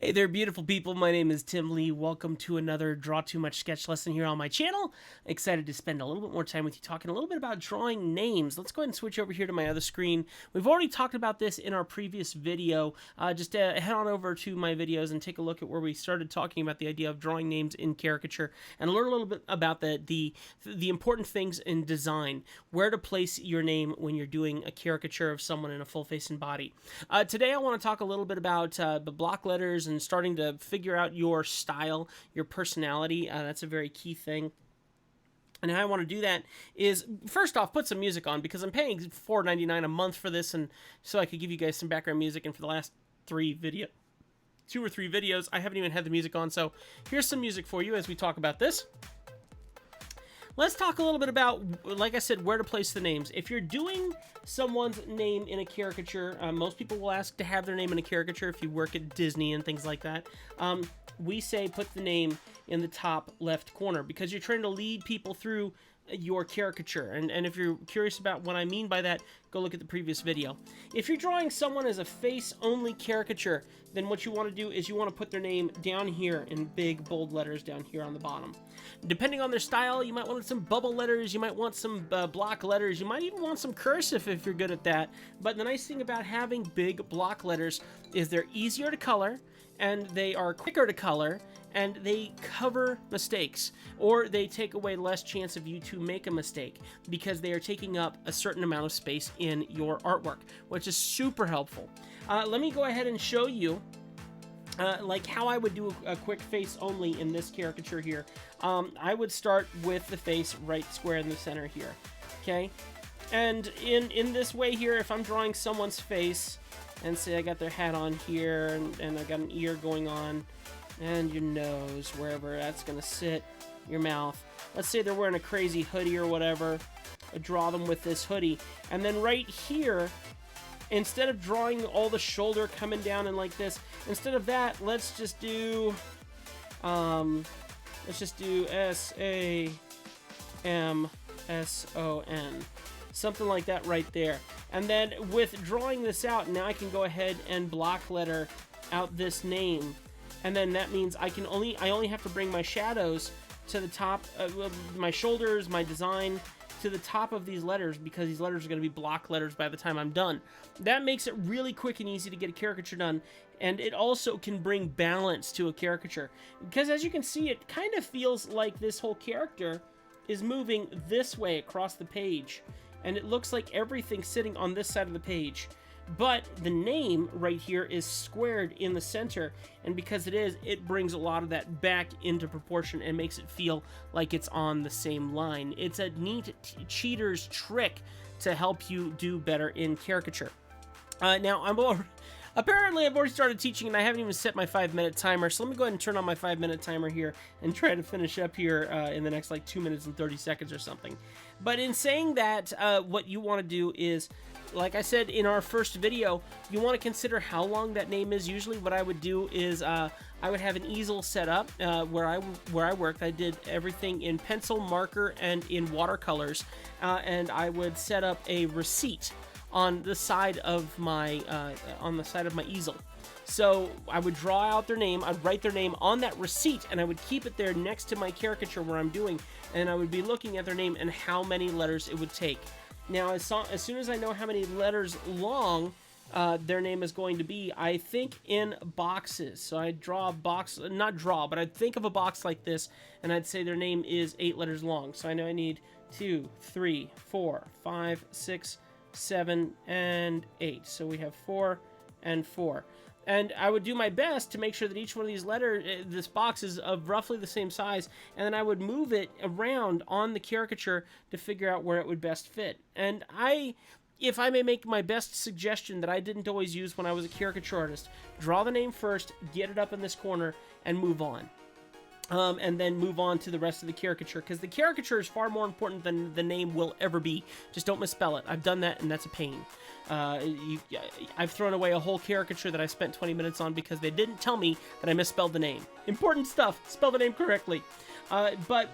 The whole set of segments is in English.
Hey there, beautiful people. My name is Tim Lee. Welcome to another Draw Too Much sketch lesson here on my channel. Excited to spend a little bit more time with you talking a little bit about drawing names. Let's go ahead and switch over here to my other screen. We've already talked about this in our previous video. Just head on over to my videos and take a look at where we started talking about the idea of drawing names in caricature and learn a little bit about the important things in design, where to place your name when you're doing a caricature of someone in a full face and body. Today I want to talk a little bit about the block letters and starting to figure out your style, your personality. That's a very key thing. And how I want to do that is, first off, put some music on, because I'm paying $4.99 a month for this, and so I could give you guys some background music. And for the last two or three videos, I haven't even had the music on, so here's some music for you as we talk about this. Let's talk a little bit about, like I said, where to place the names. If you're doing someone's name in a caricature, most people will ask to have their name in a caricature if you work at Disney and things like that. We say put the name in the top left corner because you're trying to lead people through your caricature. And if you're curious about what I mean by that, go look at the previous video. If you're drawing someone as a face-only caricature, then what you want to do is you want to put their name down here in big, bold letters down here on the bottom. Depending on their style, you might want some bubble letters, you might want some block letters, you might even want some cursive if you're good at that. But the nice thing about having big block letters is they're easier to color, and they are quicker to color, and they cover mistakes, or they take away less chance of you to make a mistake because they are taking up a certain amount of space in your artwork, which is super helpful. Let me go ahead and show you like how I would do a quick face only in this caricature here. I would start with the face right square in the center here, okay? And in this way here, if I'm drawing someone's face, and say I got their hat on here, and I got an ear going on, and your nose, wherever that's gonna sit, your mouth. Let's say they're wearing a crazy hoodie or whatever. I draw them with this hoodie, and then right here, instead of drawing all the shoulder coming down and like this, instead of that, let's just do S-A-M-S-O-N. Something like that right there. And then with drawing this out, now I can go ahead and block letter out this name. And then that means I only have to bring my shadows to the top, my shoulders, my design, to the top of these letters, because these letters are going to be block letters by the time I'm done. That makes it really quick and easy to get a caricature done, and it also can bring balance to a caricature. Because as you can see, it kind of feels like this whole character is moving this way across the page, and it looks like everything's sitting on this side of the page. But the name right here is squared in the center, and because it is, it brings a lot of that back into proportion and makes it feel like it's on the same line. It's a neat cheater's trick to help you do better in caricature. Now, apparently I've already started teaching and I haven't even set my 5-minute timer, so let me go ahead and turn on my 5-minute timer here and try to finish up here in the next like 2 minutes and 30 seconds or something. But in saying that, what you want to do is, like I said in our first video, you want to consider how long that name is. Usually what I would do is I would have an easel set up where I worked. I did everything in pencil, marker, and in watercolors, and I would set up a receipt on the side of my easel. So I would draw out their name, I'd write their name on that receipt, and I would keep it there next to my caricature where I'm doing, and I would be looking at their name and how many letters it would take. Now, as soon as I know how many letters long their name is going to be, I think in boxes. So I draw a box, not draw, but I'd think of a box like this, and I'd say their name is 8 letters long. So I know I need 2, 3, 4, 5, 6, 7, and 8. So we have 4 and 4. And I would do my best to make sure that each one of these this box is of roughly the same size, and then I would move it around on the caricature to figure out where it would best fit. And if I may make my best suggestion that I didn't always use when I was a caricature artist, draw the name first, get it up in this corner, and move on. And then move on to the rest of the caricature, because the caricature is far more important than the name will ever be. Just don't misspell it. I've done that, and that's a pain. I've thrown away a whole caricature that I spent 20 minutes on because they didn't tell me that I misspelled the name. Important stuff. Spell the name correctly. But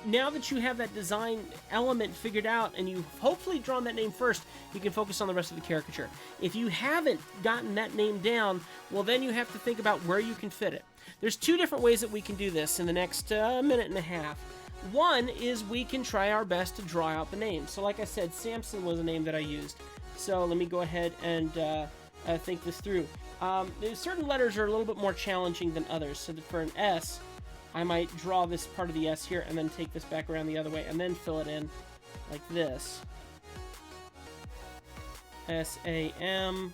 now that you have that design element figured out and you've hopefully drawn that name first, you can focus on the rest of the caricature. If you haven't gotten that name down, well, then you have to think about where you can fit it. There's two different ways that we can do this in the next minute and a half. One is we can try our best to draw out the name. So like I said, Samson was a name that I used. So let me go ahead and think this through. Certain letters are a little bit more challenging than others. So that for an S, I might draw this part of the S here and then take this back around the other way and then fill it in like this. S-A-M.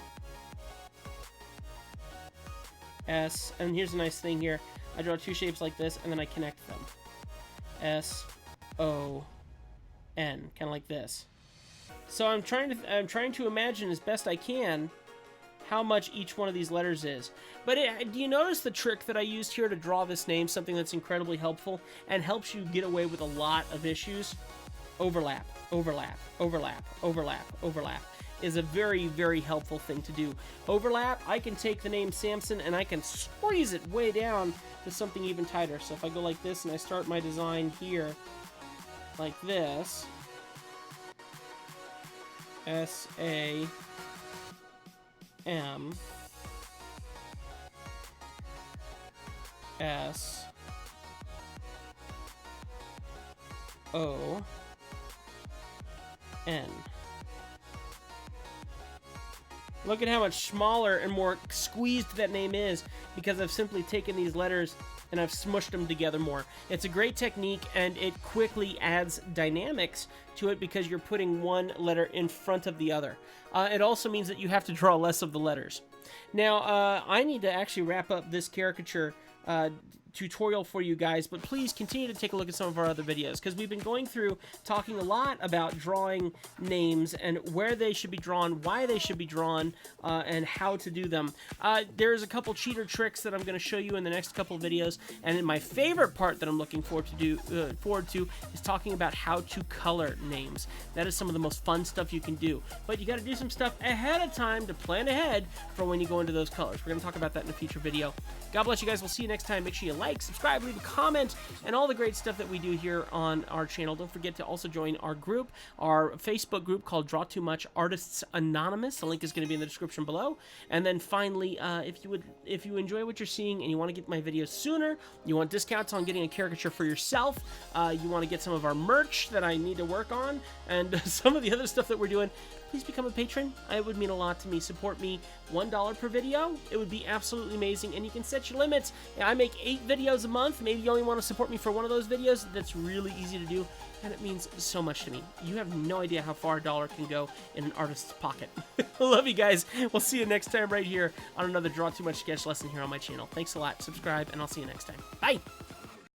S. And here's a nice thing here. I draw two shapes like this and then I connect them. S-O-N. Kind of like this. So I'm trying to imagine as best I can how much each one of these letters is. But do you notice the trick that I used here to draw this name? Something that's incredibly helpful and helps you get away with a lot of issues. Overlap, overlap, overlap, overlap, overlap is a very, very helpful thing to do. Overlap, I can take the name Samson and I can squeeze it way down to something even tighter. So if I go like this and I start my design here like this, S-A-M, S-O-N. Look at how much smaller and more squeezed that name is because I've simply taken these letters and I've smushed them together more. It's a great technique and it quickly adds dynamics to it because you're putting one letter in front of the other. It also means that you have to draw less of the letters. Now, I need to actually wrap up this caricature tutorial for you guys, but please continue to take a look at some of our other videos because we've been going through talking a lot about drawing names and where they should be drawn, why they should be drawn, and how to do them. There's a couple cheater tricks that I'm going to show you in the next couple of videos, and my favorite part that I'm looking forward to is talking about how to color names. That is some of the most fun stuff you can do, but you got to do some stuff ahead of time to plan ahead for when you go into those colors. We're going to talk about that in a future video. God bless you guys. We'll see you next time. Make sure you like, subscribe, leave a comment, and all the great stuff that we do here on our channel. Don't forget to also join our group, our Facebook group called Draw Too Much Artists Anonymous. The link is going to be in the description below. And then finally, if you enjoy what you're seeing and you want to get my videos sooner, you want discounts on getting a caricature for yourself, you want to get some of our merch that I need to work on, and some of the other stuff that we're doing, please become a patron. It would mean a lot to me. Support me. $1 per video. It would be absolutely amazing. And you can set your limits. I make 8 videos a month. Maybe you only want to support me for one of those videos. That's really easy to do. And it means so much to me. You have no idea how far $1 can go in an artist's pocket. I love you guys. We'll see you next time right here on another Draw Too Much sketch lesson here on my channel. Thanks a lot. Subscribe, and I'll see you next time. Bye.